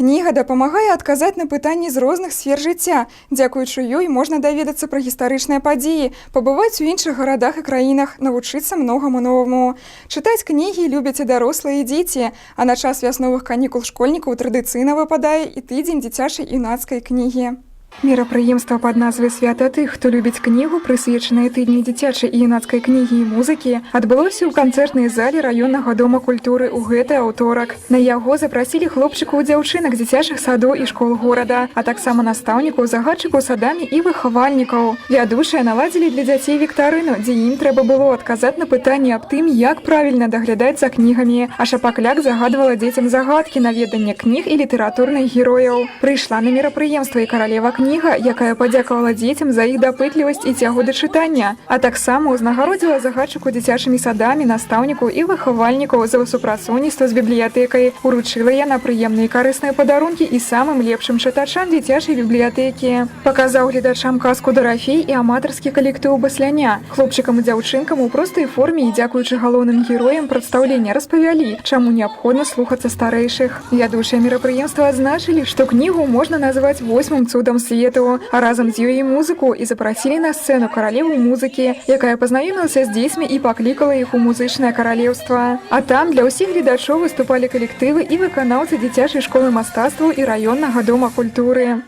Кніга дапамагае адказаць на пытанні з розных сфер жыцця. Дзякуючы ёй можна даведацца пра гістарычныя падзеі, пабываць у іншых гарадах і краінах, навучыцца многаму новаму. Чытаць кнігі любяць і дарослыя, і дзеці, а на час вясновых канікул школьнікаў традыцыйна выпадае і тыдзень дзіцячай і юнацкай кнігі. Мерапрыемства пад назвай «Свята тых, хто любіць кнігу», прысвечанае тыдні дзіцячай і юнацкай кнігі і музыкі, адбылося ў канцэртнай зале раённага дома культуры ў гэты аўторак. На яго запрасілі хлопчыкаў і дзяўчынак з дзіцячых садоў і школ горада, а таксама настаўнікаў, загадчыкаў садамі і выхавальнікаў. Вядучыя наладзілі для дзяцей віктарыну, дзе ім трэба было адказаць на пытанні аб тым, як правільна даглядаць за кнігамі, а Шапакляк загадвала дзецям загадкі на веданне кніг і літаратурных герояў. Прыйшла на мерапрыемства і каралева кніга, якая падзякавала дзецям за іх дапытлівасць і цягу да чытання, а таксама ўзнагародзіла загадчыку дзіцячымі садамі, настаўнікаў і выхавальнікаў за супрацоўніцтва з бібліятэкай. Уручыла яна прыемныя і карысныя падарункі і самым лепшым чытачам дзіцячай бібліятэкі. Паказаў гледачам казку «Дарафей» і аматарскі калектыў «Басляня». Хлопчыкам і дзяўчынкам у простай форме і дзякуючы галоўным героям прадстаўлення распавялі, чаму неабходна слухацца старэйшых. Вядучыя мерапрыемства адзначылі, што кнігу можна назваць 8-м цудам свету, а разам з ёй і музыку, і запрасілі на сцэну каралеву музыкі, якая пазнаёмілася з дзецьмі і паклікала іх у музычнае каралеўства. А там для ўсіх гледачоў выступалі калектывы і выканаўцы дзіцячай школы мастацтваў і раённага дома культуры.